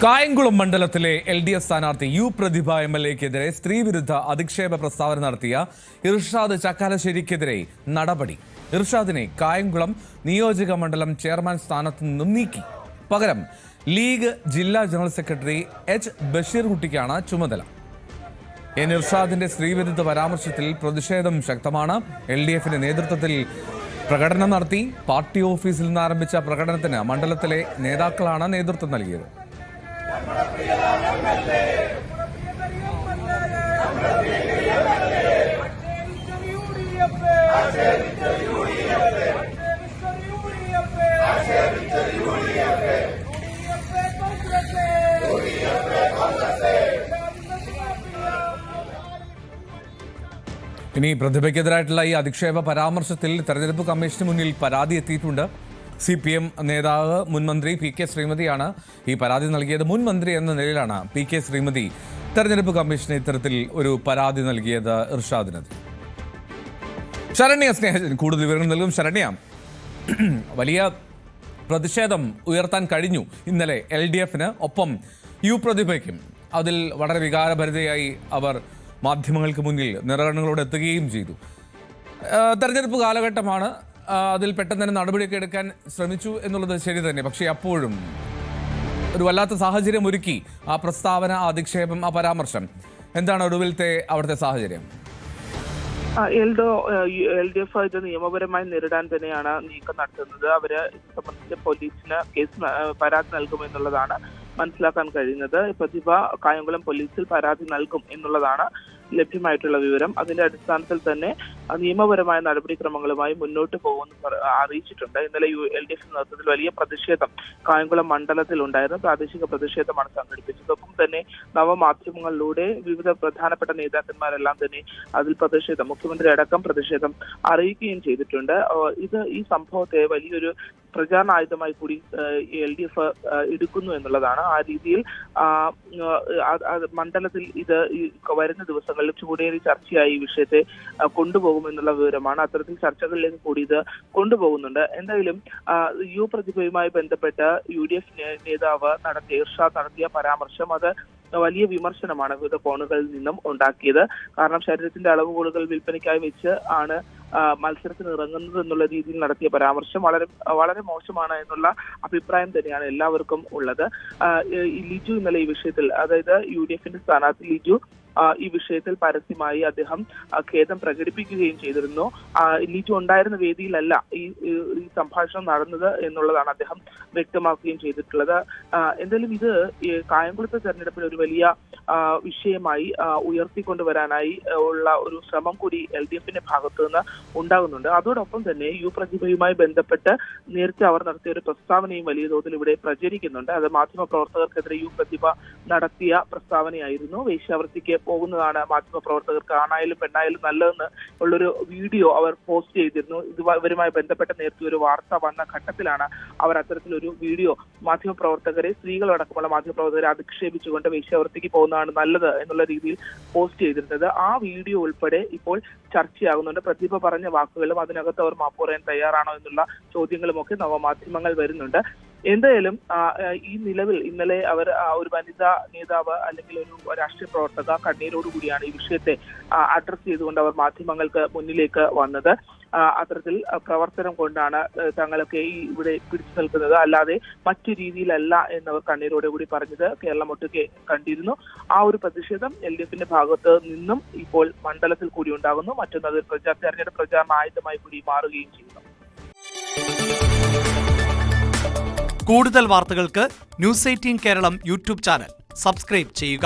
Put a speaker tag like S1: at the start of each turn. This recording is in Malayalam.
S1: കായംകുളം മണ്ഡലത്തിലെ LDF സ്ഥാനാർത്ഥി യു പ്രതിഭ MLA-ക്കെതിരെ സ്ത്രീവിരുദ്ധ അധിക്ഷേപ പ്രസ്താവന നടത്തിയ ഇർഷാദ് ചക്കാലശ്ശേരിക്കെതിരെ നടപടി. ഇർഷാദിനെ കായംകുളം നിയോജക മണ്ഡലം ചെയർമാൻ സ്ഥാനത്തു നിന്നും നീക്കി. പകരം ലീഗ് ജില്ലാ ജനറൽ സെക്രട്ടറി H. ബഷീർകുട്ടിക്കാണ് ചുമതല. ഇർഷാദിന്റെ സ്ത്രീവിരുദ്ധ പരാമർശത്തിൽ പ്രതിഷേധം ശക്തമാണ്. LDF-ന്റെ നേതൃത്വത്തിൽ പ്രകടനം നടത്തി. പാർട്ടി ഓഫീസിൽ നിന്ന് ആരംഭിച്ച പ്രകടനത്തിന് മണ്ഡലത്തിലെ നേതാക്കളാണ് നേതൃത്വം നൽകിയത്. ഇനി പ്രതിഭയ്ക്കെതിരായിട്ടുള്ള ഈ അധിക്ഷേപ പരാമർശത്തിൽ തെരഞ്ഞെടുപ്പ് കമ്മീഷന് മുന്നിൽ പരാതി എത്തിയിട്ടുണ്ട്. CPM നേതാവ് മുൻ മന്ത്രി PK ശ്രീമതിയാണ് ഈ പരാതി നൽകിയത്. മുൻ മന്ത്രി എന്ന നിലയിലാണ് PK ശ്രീമതി തെരഞ്ഞെടുപ്പ് കമ്മീഷന് ഇത്തരത്തിൽ ഒരു പരാതി നൽകിയത് ഇർഷാദിനെതിരെ. ശരണ്യ സ്നേഹജൻ കൂടുതൽ വിവരങ്ങൾ നൽകും. ശരണ്യ, വലിയ പ്രതിഷേധം ഉയർത്താൻ കഴിഞ്ഞു ഇന്നലെ LDF-ന്, ഒപ്പം യു പ്രതിഭയ്ക്കും. അതിൽ വളരെ വികാരഭരിതയായി അവർ മാധ്യമങ്ങൾക്ക് മുന്നിൽ നിറകണ്ണുകളോട് എത്തുകയും ചെയ്തു. തെരഞ്ഞെടുപ്പ് കാലഘട്ടമാണ്, അതിൽ പെട്ടെന്ന് തന്നെ നടപടിയൊക്കെ എടുക്കാൻ ശ്രമിച്ചു എന്നുള്ളത് ശരി തന്നെ. പക്ഷേ അപ്പോഴും ഒരു വല്ലാത്ത സാഹചര്യം ഒരുക്കി ആ പ്രസ്താവന, ആ അധിക്ഷേപം, ആ പരാമർശം. എന്താണ് ഒടുവിലത്തെ അവിടുത്തെ സാഹചര്യം?
S2: LDF ഇത് നിയമപരമായി നേരിടാൻ തന്നെയാണ് നീക്കം നടത്തുന്നത്. അവര് ഇത് സംബന്ധിച്ച് പോലീസിന് പരാതി നൽകുമെന്നുള്ളതാണ് മനസ്സിലാക്കാൻ കഴിയുന്നത്. പ്രതിഭ കായംകുളം പോലീസിൽ പരാതി നൽകും എന്നുള്ളതാണ് ലഭ്യമായിട്ടുള്ള വിവരം. അതിന്റെ അടിസ്ഥാനത്തിൽ തന്നെ നിയമപരമായ നടപടിക്രമങ്ങളുമായി മുന്നോട്ട് പോകുമെന്ന് അറിയിച്ചിട്ടുണ്ട്. ഇന്നലെ LDF നേതൃത്വത്തിൽ വലിയ പ്രതിഷേധം കായംകുളം മണ്ഡലത്തിൽ ഉണ്ടായിരുന്നു. പ്രാദേശിക പ്രതിഷേധമാണ് സംഘടിപ്പിച്ചത്. ഒപ്പം തന്നെ നവമാധ്യമങ്ങളിലൂടെ വിവിധ പ്രധാനപ്പെട്ട നേതാക്കന്മാരെല്ലാം തന്നെ അതിൽ പ്രതിഷേധം, മുഖ്യമന്ത്രി അടക്കം പ്രതിഷേധം അറിയിക്കുകയും ചെയ്തിട്ടുണ്ട്. ഈ സംഭവത്തെ വലിയൊരു പ്രചാരണ ആയുധമായി കൂടി LDF എടുക്കുന്നു എന്നുള്ളതാണ്. ആ രീതിയിൽ മണ്ഡലത്തിൽ ഇത് വരുന്ന ദിവസങ്ങളിൽ ചൂടേറി ചർച്ചയായി ഈ വിഷയത്തെ കൊണ്ടുപോകുമെന്നുള്ള വിവരമാണ്. അത്തരത്തിൽ ചർച്ചകളിലേക്ക് കൂടി ഇത് കൊണ്ടുപോകുന്നുണ്ട്. എന്തായാലും യു പ്രതിഭയുമായി ബന്ധപ്പെട്ട് UDF നേതാവ് ഇർഷാദ് നടത്തിയ പരാമർശം അത് വലിയ വിമർശനമാണ് വിവിധ കോണുകളിൽ നിന്നും ഉണ്ടാക്കിയത്. കാരണം ശരീരത്തിന്റെ അളവുകോലുകൾ വിൽപ്പനയ്ക്കായി വെച്ച് ആണ് മത്സരത്തിന് ഇറങ്ങുന്നത് എന്നുള്ള രീതിയിൽ നടത്തിയ പരാമർശം വളരെ മോശമാണ് എന്നുള്ള അഭിപ്രായം തന്നെയാണ് എല്ലാവർക്കും ഉള്ളത്. ലിജു ഇന്നലെ ഈ വിഷയത്തിൽ, അതായത് UDF-ന്റെ സ്ഥാനാർത്ഥി ലിജു ഈ വിഷയത്തിൽ പരസ്യമായി അദ്ദേഹം ഖേദം പ്രകടിപ്പിക്കുകയും ചെയ്തിരുന്നു. ലിജു ഉണ്ടായിരുന്ന വേദിയിലല്ല ഈ സംഭാഷണം നടന്നത് എന്നുള്ളതാണ് അദ്ദേഹം വ്യക്തമാക്കുകയും ചെയ്തിട്ടുള്ളത്. എന്തായാലും ഇത് കായംകുളത്തെ തെരഞ്ഞെടുപ്പിൽ ഒരു വലിയ വിഷയമായി ഉയർത്തിക്കൊണ്ടുവരാനായി ഉള്ള ഒരു ശ്രമം കൂടി LDF-ന്റെ ഭാഗത്തു നിന്ന് ഉണ്ടാകുന്നുണ്ട്. അതോടൊപ്പം തന്നെ യു പ്രതിഭയുമായി ബന്ധപ്പെട്ട് നേരത്തെ അവർ നടത്തിയ ഒരു പ്രസ്താവനയും വലിയ തോതിൽ ഇവിടെ പ്രചരിക്കുന്നുണ്ട്. അത് മാധ്യമപ്രവർത്തകർക്കെതിരെ യു പ്രതിഭ നടത്തിയ പ്രസ്താവനയായിരുന്നു. വേശ്യാവൃത്തിക്ക് പോകുന്നതാണ് മാധ്യമപ്രവർത്തകർക്ക് ആണായാലും പെണ്ണായാലും നല്ലതെന്ന് ഉള്ളൊരു വീഡിയോ അവർ പോസ്റ്റ് ചെയ്തിരുന്നു. ഇവരുമായി ബന്ധപ്പെട്ട നേരത്തെ ഒരു വാർത്ത വന്ന ഘട്ടത്തിലാണ് അവർ അത്തരത്തിലൊരു വീഡിയോ മാധ്യമപ്രവർത്തകരെ, സ്ത്രീകളടക്കമുള്ള മാധ്യമപ്രവർത്തകരെ അധിക്ഷേപിച്ചുകൊണ്ട് വേശ്യാവൃത്തിക്ക് പോകുന്നതാണ് നല്ലത് എന്നുള്ള രീതിയിൽ പോസ്റ്റ് ചെയ്തിരുന്നത്. ആ വീഡിയോ ഉൾപ്പെടെ ഇപ്പോൾ ചർച്ചയാകുന്നുണ്ട്. പ്രതിഭ പറഞ്ഞ വാക്കുകളും അതിനകത്ത് അവർ മാപ്പ് പറയാൻ തയ്യാറാണോ എന്നുള്ള ചോദ്യങ്ങളുമൊക്കെ നവമാധ്യമങ്ങൾ വരുന്നുണ്ട്. എന്തായാലും ഈ നിലവിൽ ഇന്നലെ അവർ ഒരു വനിതാ നേതാവ് അല്ലെങ്കിൽ ഒരു രാഷ്ട്രീയ പ്രവർത്തക കണ്ണീരോടുകൂടിയാണ് ഈ വിഷയത്തെ അഡ്രസ് ചെയ്തുകൊണ്ട് അവർ മാധ്യമങ്ങൾക്ക് മുന്നിലേക്ക് വന്നത്. അത്തരത്തിൽ പ്രവർത്തനം കൊണ്ടാണ് തങ്ങളൊക്കെ ഇവിടെ പിടിച്ചു നിൽക്കുന്നത്, അല്ലാതെ മറ്റു രീതിയിലല്ല എന്നവർ കണ്ണീരോടെ കൂടി പറഞ്ഞത് കേരളം ഒട്ടുക്കെ കണ്ടിരുന്നു. ആ ഒരു പ്രതിഷേധം LDF-ന്റെ ഭാഗത്ത് നിന്നും ഇപ്പോൾ മണ്ഡലത്തിൽ കൂടി ഉണ്ടാകുന്നു. മറ്റൊന്നത് തെരഞ്ഞെടുപ്പ് പ്രചാരണ ആയുധമായി കൂടി മാറുകയും ചെയ്യുന്നു.
S3: കൂടുതൽ വാർത്തകൾക്ക് News 18 Keralam YouTube channel subscribe ചെയ്യുക.